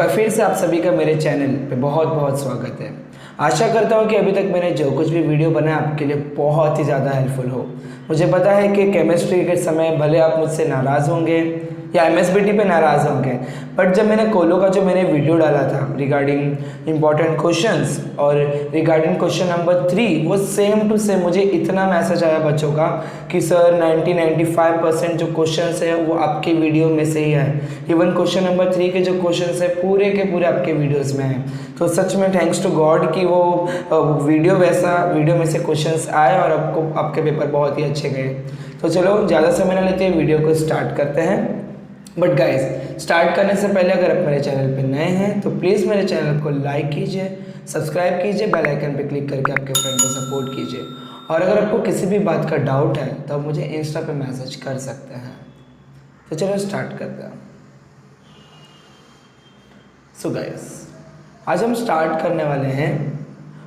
फिर से आप सभी का मेरे चैनल पे बहुत बहुत स्वागत है। आशा करता हूँ कि अभी तक मैंने जो कुछ भी वीडियो बनाया आपके लिए बहुत ही ज़्यादा हेल्पफुल हो। मुझे पता है कि केमिस्ट्री के समय भले आप मुझसे नाराज़ होंगे या एमएसबीटी पे नाराज़ होंगे, बट जब मैंने कोलो का जो मैंने वीडियो डाला था रिगार्डिंग इम्पॉर्टेंट क्वेश्चंस और रिगार्डिंग क्वेश्चन नंबर 3, वो सेम टू सेम मुझे इतना मैसेज आया बच्चों का कि सर 90-95% जो क्वेश्चंस है वो आपके वीडियो में से ही है। इवन क्वेश्चन नंबर 3 के जो क्वेश्चंस है पूरे के पूरे आपके वीडियोज़ में हैं। तो सच में थैंक्स टू गॉड कि वो वीडियो में से क्वेश्चंस आए और आपको आपके पेपर बहुत ही अच्छे गए। तो चलो ज़्यादा समय ना लेते हैं, वीडियो को स्टार्ट करते हैं। बट गाइज, स्टार्ट करने से पहले अगर आप मेरे चैनल पे नए हैं तो प्लीज़ मेरे चैनल को लाइक कीजिए, सब्सक्राइब कीजिए, बेल आइकन पे क्लिक करके आपके फ्रेंड को सपोर्ट कीजिए। और अगर आपको किसी भी बात का डाउट है तो आप मुझे इंस्टा पे मैसेज कर सकते हैं। तो चलो स्टार्ट करते हैं। सो गाइज, आज हम स्टार्ट करने वाले हैं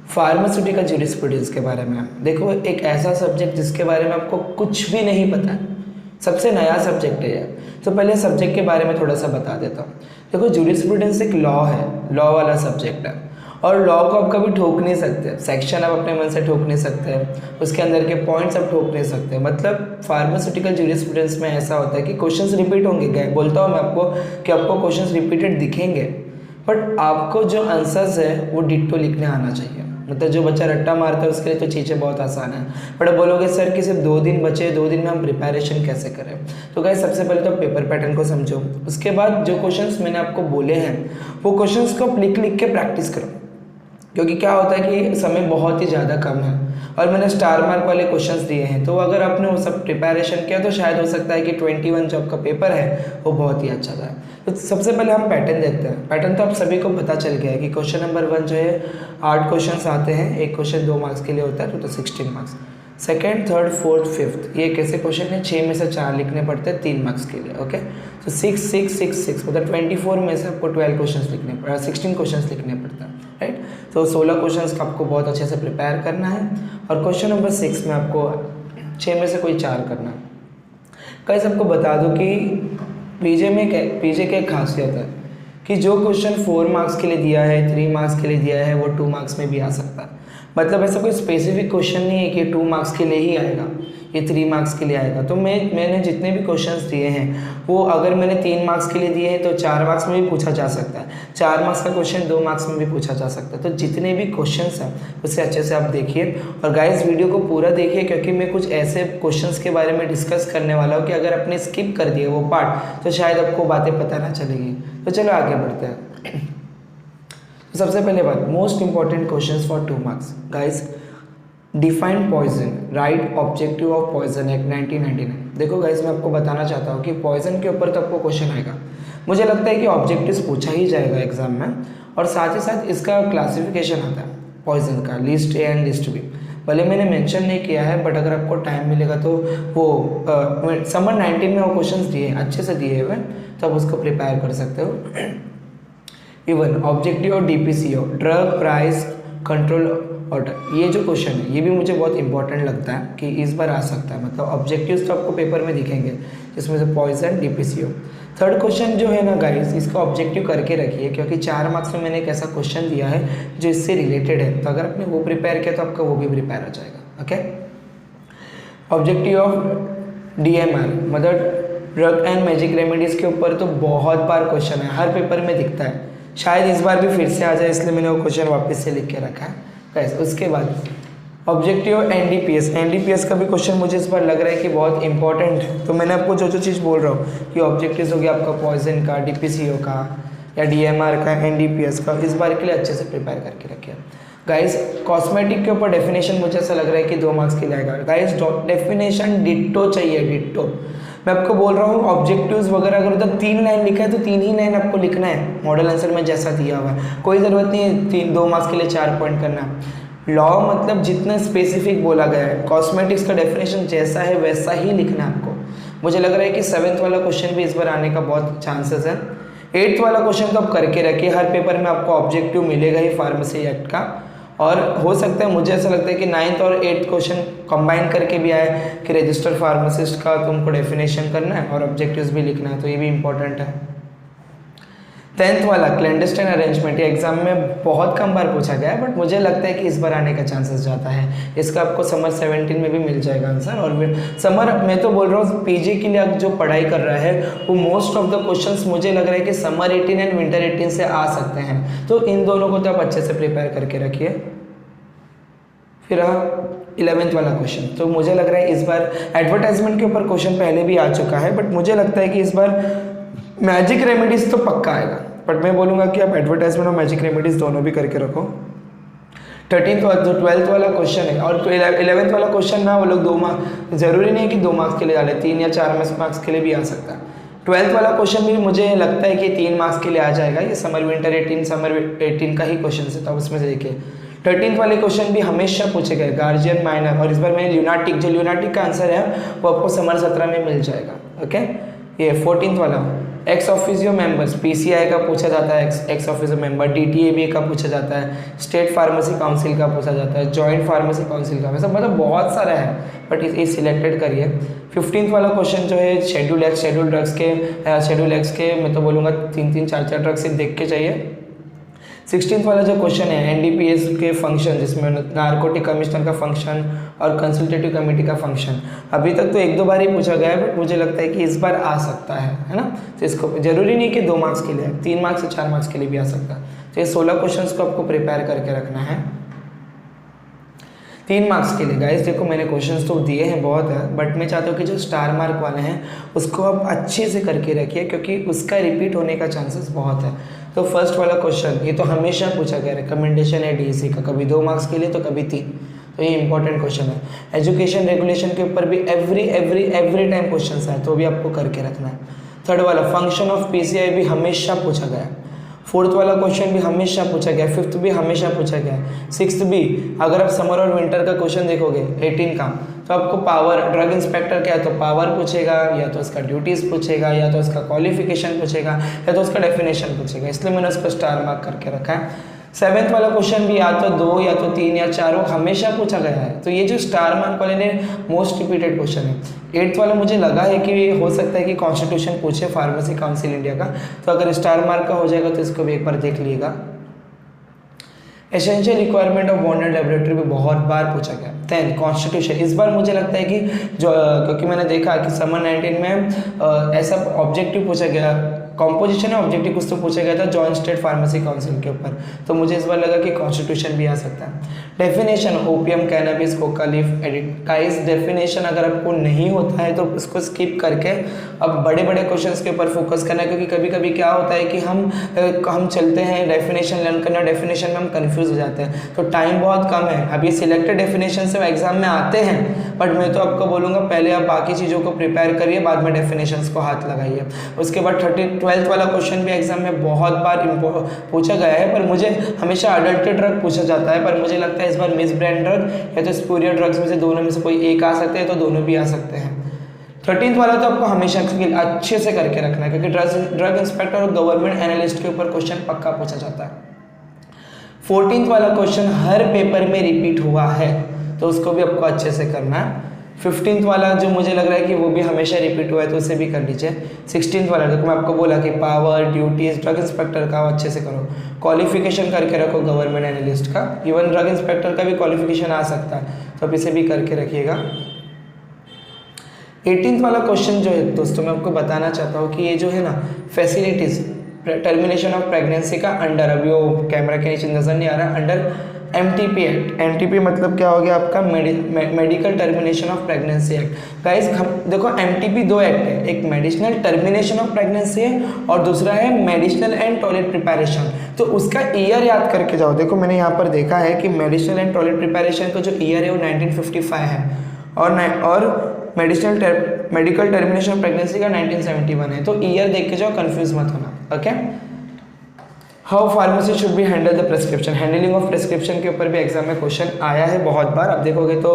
फार्मास्यूटिकल ज्यूरिस्प्रूडेंस के बारे में। देखो, एक ऐसा सब्जेक्ट जिसके बारे में आपको कुछ भी नहीं पता है, सबसे नया सब्जेक्ट है ये। तो पहले सब्जेक्ट के बारे में थोड़ा सा बता देता हूँ। देखो, ज्यूरिस्प्रूडेंस एक लॉ है, लॉ वाला सब्जेक्ट है और लॉ को आप कभी ठोक नहीं सकते। सेक्शन आप अपने मन से ठोक नहीं सकते, उसके अंदर के पॉइंट्स आप ठोक नहीं सकते। मतलब फार्मास्यूटिकल ज्यूरिस्प्रूडेंस में ऐसा होता है कि क्वेश्चंस रिपीट होंगे। बोलता हूँ मैं आपको कि आपको क्वेश्चंस रिपीटेड दिखेंगे, बट आपको जो आंसर्स है वो डिट्टो लिखने आना चाहिए। मतलब जो बच्चा रट्टा मारता है उसके लिए तो चीज़ें बहुत आसान है। बट अब बोलोगे सर कि सिर्फ 2 दिन बचे, 2 दिन में हम प्रिपरेशन कैसे करें? तो गाइस, सबसे पहले तो पेपर पैटर्न को समझो। उसके बाद जो क्वेश्चंस मैंने आपको बोले हैं वो क्वेश्चंस को लिख लिख के प्रैक्टिस करो, क्योंकि क्या होता है कि समय बहुत ही ज़्यादा कम है और मैंने स्टार मार्क वाले क्वेश्चंस दिए हैं। तो अगर आपने वो सब प्रिपरेशन किया तो शायद हो सकता है कि 21 जो आपका पेपर है वो बहुत ही अच्छा था। तो सबसे पहले हम पैटर्न देखते हैं। पैटर्न तो आप सभी को पता चल गया है कि क्वेश्चन नंबर 1 जो है 8 क्वेश्चन आते हैं। एक क्वेश्चन 2 मार्क्स के लिए होता है, तो 16 marks. Second, third, fourth, fifth, ये कैसे क्वेश्चन है? 6 में से 4 लिखने पड़ते हैं 3 मार्क्स के लिए। ओके, तो 6 6 6 6 मतलब 24 में से आपको 12 क्वेश्चन लिखने 16 क्वेश्चन लिखने पड़ता है, राइट। तो 16 क्वेश्चन का आपको बहुत अच्छे से प्रिपेयर करना है और क्वेश्चन नंबर 6 में आपको 6 में से कोई 4 करना है। गाइस, आपको बता दूं कि पीजे की एक खासियत है कि जो क्वेश्चन 4 मार्क्स के लिए दिया है, 3 मार्क्स के लिए दिया है, वो 2 मार्क्स में भी आ सकता है। मतलब ऐसा कोई स्पेसिफिक क्वेश्चन नहीं है कि 2 मार्क्स के लिए ही आएगा, ये 3 मार्क्स के लिए आएगा। तो मैंने जितने भी क्वेश्चंस दिए हैं वो अगर मैंने 3 मार्क्स के लिए दिए हैं तो 4 मार्क्स में भी पूछा जा सकता है। 4 मार्क्स का क्वेश्चन 2 मार्क्स में भी पूछा जा सकता है। तो जितने भी क्वेश्चंस हैं उससे अच्छे से आप देखिए और गाइस वीडियो को पूरा देखिए, क्योंकि मैं कुछ ऐसे क्वेश्चंस के बारे में डिस्कस करने वाला हूँ कि अगर आपने स्किप कर दिए वो पार्ट तो शायद आपको बातें पता ना चलेगी। तो चलो आगे बढ़ते हैं। तो सबसे पहले बात, most important questions for 2 marks. Guys, define poison, write objective of poison act 1999। देखो गाइस, मैं आपको बताना चाहता हूँ कि पॉइजन के ऊपर तो आपको क्वेश्चन आएगा। मुझे लगता है कि ऑब्जेक्टिव्स पूछा ही जाएगा एग्जाम में और साथ ही साथ इसका क्लासिफिकेशन आता है पॉइजन का, list A and list B. भले मैंने मेंशन नहीं किया है, बट अगर आपको टाइम मिलेगा तो वो समर 19 में वो क्वेश्चन दिए अच्छे से दिए हुए, तो आप उसको प्रिपेयर कर सकते हो। इवन ऑब्जेक्टिव और DPCO, drug price control order, ये जो क्वेश्चन है ये भी मुझे बहुत इंपॉर्टेंट लगता है कि इस बार आ सकता है। मतलब ऑब्जेक्टिव्स तो आपको पेपर में दिखेंगे, जिसमें से पॉइजन, DPCO। थर्ड क्वेश्चन जो है ना गाइस, इसका ऑब्जेक्टिव करके रखिए, क्योंकि 4 मार्क्स में मैंने एक ऐसा क्वेश्चन दिया है जो इससे रिलेटेड है। तो अगर आपने वो प्रिपेयर किया तो आपका वो भी प्रिपेयर हो जाएगा। ओके, ऑब्जेक्टिव ऑफ DMR मतलब ड्रग एंड मैजिक रेमेडीज़ के ऊपर तो बहुत बार क्वेश्चन है, हर पेपर में दिखता है। शायद इस बार भी फिर से आ जाए, इसलिए मैंने वो क्वेश्चन वापस से लिख के रखा है गाइस। उसके बाद ऑब्जेक्टिव NDPS का भी क्वेश्चन मुझे इस बार लग रहा है कि बहुत इंपॉर्टेंट है। तो मैंने आपको जो जो चीज़ बोल रहा हूँ कि ऑब्जेक्टिव्स हो गया आपका पॉइजन का, DPCO का या DMR का, NDPS का, इस बार के लिए अच्छे से प्रिपेयर करके रखिए गाइस। कॉस्मेटिक के ऊपर डेफिनेशन मुझे ऐसा लग रहा है कि 2 मार्क्स के लिए आएगा गाइस। डेफिनेशन डिट्टो चाहिए, डिट्टो। मैं आपको बोल रहा हूँ ऑब्जेक्टिव्स वगैरह अगर उधर 3 लाइन लिखा है तो 3 ही लाइन आपको लिखना है, मॉडल आंसर में जैसा दिया हुआ है। कोई ज़रूरत नहीं है 2 मार्क्स के लिए 4 पॉइंट करना है। लॉ मतलब जितना स्पेसिफिक बोला गया है, कॉस्मेटिक्स का डेफिनेशन जैसा है वैसा ही लिखना है आपको। मुझे लग रहा है कि 7th वाला क्वेश्चन भी इस बार आने का बहुत चांसेस है। 8th वाला क्वेश्चन तो आप करके रखिए, हर पेपर में आपको ऑब्जेक्टिव मिलेगा ही फार्मेसी एक्ट का। और हो सकता है, मुझे ऐसा लगता है कि 9th और 8th क्वेश्चन कंबाइन करके भी आए कि रजिस्टर्ड फार्मासिस्ट का तुमको डेफिनेशन करना है और ऑब्जेक्टिव्स भी लिखना है, तो ये भी इंपॉर्टेंट है। 10th वाला क्लैंडस्टाइन अरेंजमेंट, ये एग्जाम में बहुत कम बार पूछा गया है, बट मुझे लगता है कि इस बार आने का चांसेस ज़्यादा है। इसका आपको समर 17 में भी मिल जाएगा आंसर। और फिर समर, मैं तो बोल रहा हूँ पीजी के लिए आप जो पढ़ाई कर रहा है वो मोस्ट ऑफ द क्वेश्चंस मुझे लग रहा है कि समर 18 एंड विंटर 18 से आ सकते हैं, तो इन दोनों को तो आप अच्छे से प्रिपेयर करके रखिए। फिर 11th वाला क्वेश्चन, तो मुझे लग रहा है इस बार एडवर्टाइजमेंट के ऊपर क्वेश्चन पहले भी आ चुका है, बट मुझे लगता है कि इस बार मैजिक रेमेडीज तो पक्का आएगा, बट मैं बोलूँगा कि आप एडवर्टाइजमेंट और मैजिक रेमेडीज दोनों भी करके रखो। 12th वाला क्वेश्चन है, और 11th वाला क्वेश्चन ना वो लोग 2 मार्क्स, ज़रूरी नहीं है कि 2 मार्क्स के लिए डाले, 3 या 4 मार्क्स के लिए भी आ सकता है। 12th वाला क्वेश्चन भी मुझे लगता है कि 3 मार्क्स के लिए आ जाएगा, ये समर विंटर 18 का ही क्वेश्चन है, तो उसमें से देखिए 13th वाले क्वेश्चन भी हमेशा पूछे गए, गार्जियन माइनर, और इस बार मैंने ल्यूनाटिक का आंसर है वो आपको समर 17 में मिल जाएगा। ओके, ये 14th वाला एक्स ऑफिसियो मेंबर्स, पीसीआई का पूछा जाता है, एक्स ऑफिसियो मेंबर, डीटीएबी का पूछा जाता है, स्टेट फार्मेसी काउंसिल का पूछा जाता है, जॉइंट फार्मेसी काउंसिल का, वैसा मतलब बहुत सारा है, बट ये सिलेक्टेड करिए। 15th वाला क्वेश्चन जो है शेड्यूल एक्स के मैं तो बोलूँगा 3-3, 4-4 ड्रग्स से देख के चाहिए। 16th वाला जो क्वेश्चन है एनडीपीएस के फंक्शन, जिसमें नारकोटिक कमिश्नर का फंक्शन और कंसल्टेटिव कमेटी का फंक्शन, अभी तक तो 1-2 बार ही पूछा गया है, बट मुझे लगता है कि इस बार आ सकता है ना। तो इसको जरूरी नहीं कि 2 मार्क्स के लिए, 3 मार्क्स से 4 मार्क्स के लिए भी आ सकता है। तो ये 16 क्वेश्चंस को आपको प्रिपेयर करके रखना है 3 मार्क्स के लिए। गाइस देखो मैंने क्वेश्चंस तो दिए हैं बहुत है, बट मैं चाहता हूँ कि जो स्टार मार्क वाले हैं उसको आप अच्छे से करके रखिए, क्योंकि उसका रिपीट होने का चांसेस बहुत है। तो फर्स्ट वाला क्वेश्चन ये तो हमेशा पूछा गया, रिकमेंडेशन है डीएससी का, कभी 2 मार्क्स के लिए तो कभी 3, तो ये इंपॉर्टेंट क्वेश्चन है। एजुकेशन रेगुलेशन के ऊपर भी एवरी टाइम क्वेश्चन है, तो भी आपको करके रखना है। थर्ड वाला फंक्शन ऑफ पीसीआई भी हमेशा पूछा गया है। 4th वाला क्वेश्चन भी हमेशा पूछा गया, 5th भी हमेशा पूछा गया, 6th भी। अगर आप समर और विंटर का क्वेश्चन देखोगे 18 का, तो आपको पावर, ड्रग इंस्पेक्टर क्या है तो पावर पूछेगा, या तो उसका ड्यूटीज़ पूछेगा, या तो उसका क्वालिफिकेशन पूछेगा, या तो उसका डेफिनेशन पूछेगा, इसलिए मैंने उसको स्टार मार्क करके रखा है। 7th वाला क्वेश्चन भी या तो 2 या तो 3 या 4 हमेशा पूछा गया है, तो ये जो स्टार मार्क वाले ने मोस्ट रिपीटेड क्वेश्चन है। 8th वाला मुझे लगा है कि हो सकता है कि कॉन्स्टिट्यूशन पूछे फार्मेसी काउंसिल इंडिया का, तो अगर स्टार मार्क का हो जाएगा तो इसको भी एक बार देख लीजिएगा। Essential requirement of bonded laboratory भी बहुत बार पूछा गया। 10th कॉन्स्टिट्यूशन, इस बार मुझे लगता है कि जो, क्योंकि मैंने देखा कि समर 19 में ऐसा ऑब्जेक्टिव पूछा गया, कॉम्पोजिशन है ऑब्जेक्टिव कुछ तो पूछा गया था जॉइंट स्टेट फार्मेसी काउंसिल के ऊपर, तो मुझे इस बार लगा कि कॉन्स्टिट्यूशन भी आ सकता है। Definition opium cannabis Coca leaf edit, guys definition अगर आपको नहीं होता है तो उसको स्किप करके अब बड़े बड़े क्वेश्चंस के ऊपर फोकस करना है, क्योंकि कभी कभी क्या होता है कि हम चलते हैं डेफिनेशन लर्न करना, डेफिनेशन में हम कंफ्यूज हो जाते हैं, तो टाइम बहुत कम है। अब ये सिलेक्टेड डेफिनेशन से एग्जाम में आते हैं, बट मैं तो आपको बोलूँगा पहले आप बाकी चीज़ों को प्रिपेयर करिए, बाद में डेफिनेशंस को हाथ लगाइए। उसके बाद 12th वाला क्वेश्चन भी एग्जाम में बहुत बार पूछा गया है, पर मुझे हमेशा अडल्टेड ड्रग पूछा जाता है, पर मुझे लगता है इस बार मिस ब्रांड ड्रग या तो स्पूरियर ड्रग्स में से दोनों में से कोई एक आ सकते हैं, तो दोनों भी आ सकते हैं। 13th वाला तो आपको हमेशा अच्छे से करके रखना है, क्योंकि ड्रग इंस्पेक्टर और गवर्नमेंट एनालिस्ट के ऊपर क्वेश्चन पक्का पूछा जाता है। 14th वाला क्वेश्चन हर पेपर में रिपीट हुआ है, तो उसको भी आपको अच्छे से करना है। 15th वाला जो मुझे लग रहा है कि वो भी हमेशा रिपीट हुआ है, तो उसे भी कर लीजिए। 16th वाला देखो मैं आपको बोला कि पावर ड्यूटीज ड्रग इंस्पेक्टर का अच्छे से करो, क्वालिफिकेशन करके रखो गवर्नमेंट एनालिस्ट का, इवन ड्रग इंस्पेक्टर का भी क्वालिफिकेशन आ सकता है, तो आप इसे भी करके रखिएगा। 18th वाला क्वेश्चन जो है दोस्तों मैं आपको बताना चाहता हूँ कि ये जो है ना फैसिलिटीज़ टर्मिनेशन ऑफ प्रेगनेंसी का अंडर, अभी वो कैमरा के नीचे नज़र नहीं आ रहा, अंडर MTP एक्ट। MTP मतलब क्या हो गया आपका medical termination of pregnancy act. Guys देखो MTP 2 एक्ट है, एक मेडिसिनल टर्मिनेशन ऑफ प्रेगनेंसी है और दूसरा है मेडिसिनल एंड टॉयलेट प्रिपरेशन। तो उसका ईयर याद करके जाओ। देखो मैंने यहाँ पर देखा है कि मेडिसिनल एंड टॉयलेट प्रिपरेशन का जो ईयर है वो 1955 है और मेडिकल टर्मिनेशन ऑफ प्रेगनेंसी का 1971 है। तो ईयर देख के जाओ, कंफ्यूज मत होना। Okay, how pharmacy should be handle the prescription, handling of prescription के ऊपर भी एग्जाम में क्वेश्चन आया है बहुत बार। अब देखोगे तो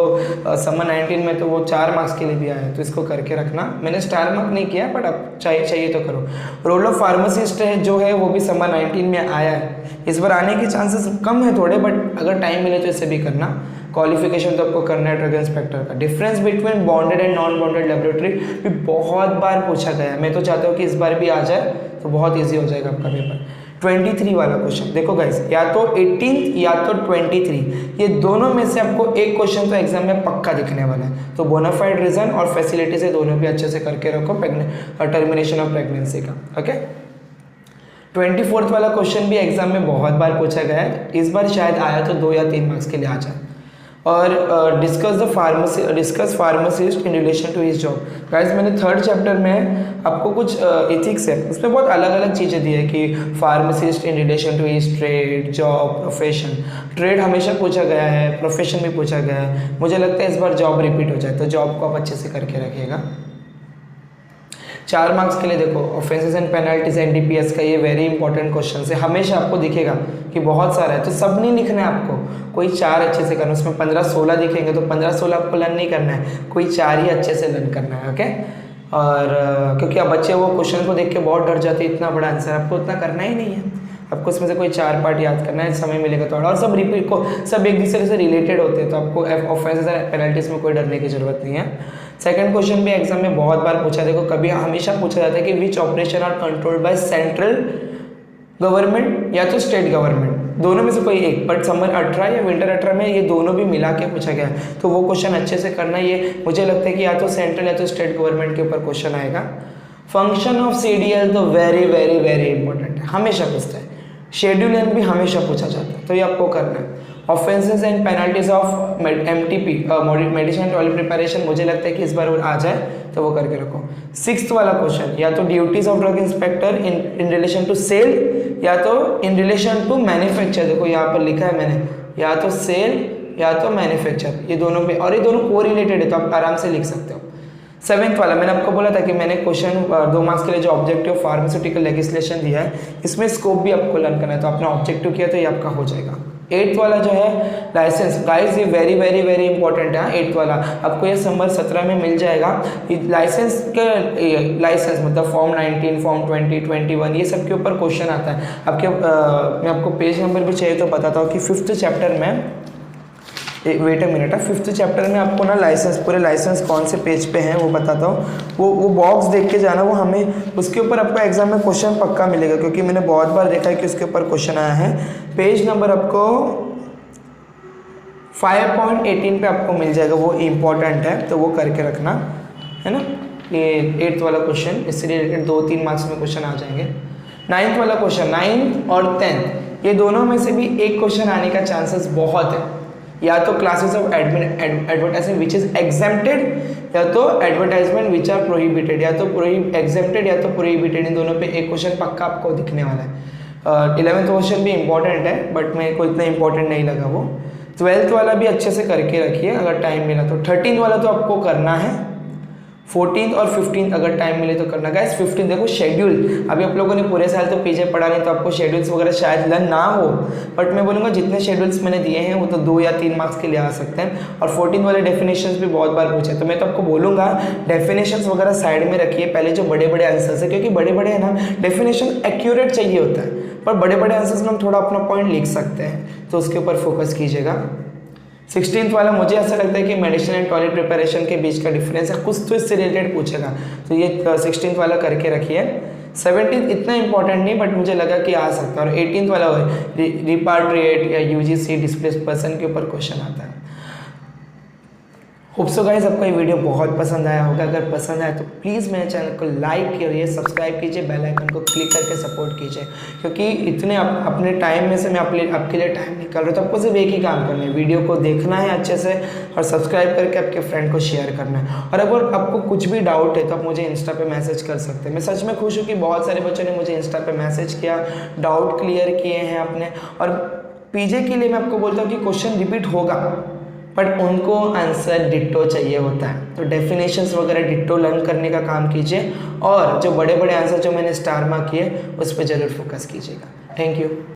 समर 19 में तो वो 4 मार्क्स के लिए भी आया है, तो इसको करके रखना। मैंने स्टार मार्क नहीं किया, बट अब चाहिए तो करो। रोल ऑफ फार्मासिस्ट है जो है वो भी समर 19 में आया है, इस बार आने के चांसेस कम है थोड़े, बट अगर टाइम मिले तो इसे भी करना। क्वालिफिकेशन तो आपको करना है ड्रग इंस्पेक्टर का। Difference between bonded and non bonded laboratory भी बहुत बार पूछा गया है, मैं तो चाहता हूँ कि इस बार भी आ जाए, तो बहुत ईजी हो जाएगा आपका पेपर। 23 वाला क्वेश्चन देखो गाइस, या तो 18 या तो 23, ये दोनों में से आपको एक क्वेश्चन तो एग्जाम में पक्का दिखने वाला है। तो बोनाफाइड रीजन और फैसिलिटी से दोनों भी अच्छे से करके रखो टर्मिनेशन ऑफ प्रेगनेंसी का। ओके, 24 वाला क्वेश्चन भी एग्जाम में बहुत बार पूछा गया है, इस बार शायद आया तो 2 या 3 मार्क्स के लिए आ जाए। और discuss pharmacist in relation to his job. Guys मैंने 3rd चैप्टर में आपको कुछ एथिक्स है, उसमें बहुत अलग अलग चीज़ें दी है कि pharmacist in relation to his trade, job, profession. Trade हमेशा पूछा गया है, प्रोफेशन भी पूछा गया है, मुझे लगता है इस बार जॉब रिपीट हो जाए, तो जॉब को आप अच्छे से करके रखिएगा। 4 मार्क्स के लिए देखो, ऑफेंसेस एंड पेनल्टीज एनडीपीएस का ये वेरी इंपॉर्टेंट क्वेश्चन है, हमेशा आपको दिखेगा कि बहुत सारा है, तो सब नहीं लिखना है आपको, कोई 4 अच्छे से करना। उसमें 15-16 दिखेंगे तो 15-16 आपको लर्न नहीं करना है, कोई 4 ही अच्छे से लर्न करना है। ओके, और क्योंकि अब बच्चे वो क्वेश्चन को देख के बहुत डर जाते हैं, इतना बड़ा आंसर आपको उतना करना ही नहीं है, आपको इसमें से कोई 4 पार्ट याद करना है, समय मिलेगा तो। और सब रिपीट को सब एक दूसरे से रिलेटेड होते हैं, तो आपको ऑफेंसेस एंड पेनल्टीज में कोई डरने की जरूरत नहीं है। सेकंड क्वेश्चन भी एग्जाम में बहुत बार पूछा, देखो कभी हमेशा पूछा जाता है कि which operation are controlled by central government या तो स्टेट गवर्नमेंट, दोनों में से कोई एक, बट समर 18 या विंटर 18 में ये दोनों भी मिला के पूछा गया है, तो वो क्वेश्चन अच्छे से करना। ये मुझे लगता है कि या तो सेंट्रल या तो स्टेट गवर्नमेंट के ऊपर क्वेश्चन आएगा। फंक्शन ऑफ सीडीएल तो वेरी वेरी वेरी इंपॉर्टेंट है, हमेशा पूछता है। शेड्यूल एन भी हमेशा पूछा जाता है, तो ये आपको करना है। Offences and penalties of MTP medicine and toilet preparation, मुझे लगता है कि इस बार आ जाए तो वो करके रखो। 6th वाला क्वेश्चन, या तो duties of drug inspector in relation to sale या तो इन रिलेशन टू मैन्युफैक्चर। देखो यहाँ पर लिखा है मैंने, या तो सेल या तो मैन्युफैक्चर, ये दोनों में, और ये दोनों को रिलेटेड है तो आप आराम से लिख सकते हो। 7th वाला मैंने आपको बोला था कि मैंने क्वेश्चन 2 मार्क्स के लिए जो ऑब्जेक्टिव फार्मास्यूटिकल लेजिस्लेशन दिया है, इसमें स्कोप भी आपको लर्न करना है, तो अपना ऑब्जेक्टिव किया तो ये आपका हो जाएगा। 8th वाला जो है लाइसेंस, गाइस ये वेरी वेरी वेरी इंपॉर्टेंट है। 8th वाला आपको ये संबर 17 में मिल जाएगा। लाइसेंस के लाइसेंस मतलब फॉर्म 19, फॉर्म 20, 21, ये सब के ऊपर क्वेश्चन आता है आपके। मैं आपको पेज नंबर भी चाहिए तो बताता हूँ कि 5th चैप्टर में, wait a minute, 5th chapter में आपको ना लाइसेंस, पूरे लाइसेंस कौन से पेज पे हैं वो बताता हूँ। वो बॉक्स देख के जाना, वो हमें उसके ऊपर आपको एग्जाम में क्वेश्चन पक्का मिलेगा, क्योंकि मैंने बहुत बार देखा है कि उसके ऊपर क्वेश्चन आया है। पेज नंबर आपको 5.18 पे आपको मिल जाएगा, वो इम्पॉर्टेंट है तो वो करके रखना है ना। ये 8th वाला क्वेश्चन, इससे रिलेटेड 2-3 मार्क्स में क्वेश्चन आ जाएंगे। 9th वाला क्वेश्चन, 9th और 10th ये दोनों में से भी एक क्वेश्चन आने का चांसेस बहुत है। या तो classes of advertisement which is exempted, या तो एडवर्टाइजमेंट विच आर प्रोहिबिटेड, या तो एग्जेम्प्टेड या तो प्रोहिबिटेड, इन दोनों पे एक क्वेश्चन पक्का आपको दिखने वाला है। 11th क्वेश्चन भी इंपॉर्टेंट है, बट मेरे को इतना इंपॉर्टेंट नहीं लगा वो। 12th वाला भी अच्छे से करके रखिए अगर टाइम मिला तो। 13th वाला तो आपको करना है। 14th और 15th अगर टाइम मिले तो करना। गाइस 15 देखो शेड्यूल, अभी आप लोगों ने पूरे साल तो पीछे पढ़ा नहीं, तो आपको शेड्यूल्स वगैरह शायद लर्न ना हो, बट मैं बोलूँगा जितने शेड्यूल्स मैंने दिए हैं वो तो 2 या 3 मार्क्स के लिए आ सकते हैं। और 14 वाले डेफिनेशंस भी बहुत बार पूछे, तो मैं तो आपको बोलूँगा डेफिनेशंस वगैरह साइड में रखिए, पहले जो बड़े बड़े आंसर्स है, क्योंकि बड़े बड़े है ना डेफिनेशन एक्यूरेट चाहिए होता है, पर बड़े बड़े आंसर्स में हम थोड़ा अपना पॉइंट लिख सकते हैं, तो उसके ऊपर फोकस कीजिएगा। 16th वाला मुझे ऐसा लगता है कि मेडिसिन एंड टॉयलेट प्रिपरेशन के बीच का डिफरेंस है, कुछ तो इससे रिलेटेड पूछेगा, तो ये 16th वाला करके रखिए। 17th इतना इंपॉर्टेंट नहीं, बट मुझे लगा कि आ सकता है। और 18th वाला रिपाट्रिएट या यूजीसी डिस्प्लेस्ड पर्सन के ऊपर क्वेश्चन आता है। होप सो गाइस आपको ये वीडियो बहुत पसंद आया होगा। अगर पसंद आया तो प्लीज़ मेरे चैनल को लाइक करिए, सब्सक्राइब कीजिए, बेल आइकन को क्लिक करके सपोर्ट कीजिए, क्योंकि इतने अपने टाइम में से मैं आपके लिए टाइम निकाल रहा हूँ, तो आपको सिर्फ एक ही काम करना है, वीडियो को देखना है अच्छे से और सब्सक्राइब करके आपके फ्रेंड को शेयर करना है। और अगर आपको कुछ भी डाउट है तो आप मुझे इंस्टा पे मैसेज कर सकते हैं। मैं सच में खुश हूँ कि बहुत सारे बच्चों ने मुझे इंस्टा पे मैसेज किया, डाउट क्लियर किए हैं आपने। और पीजे के लिए मैं आपको बोलता हूँ कि क्वेश्चन रिपीट होगा, बट उनको आंसर डिट्टो चाहिए होता है, तो डेफिनेशंस वगैरह डिट्टो लर्न करने का काम कीजिए, और जो बड़े बड़े आंसर जो मैंने स्टार मार्क किए उस पर ज़रूर फोकस कीजिएगा। Thank you.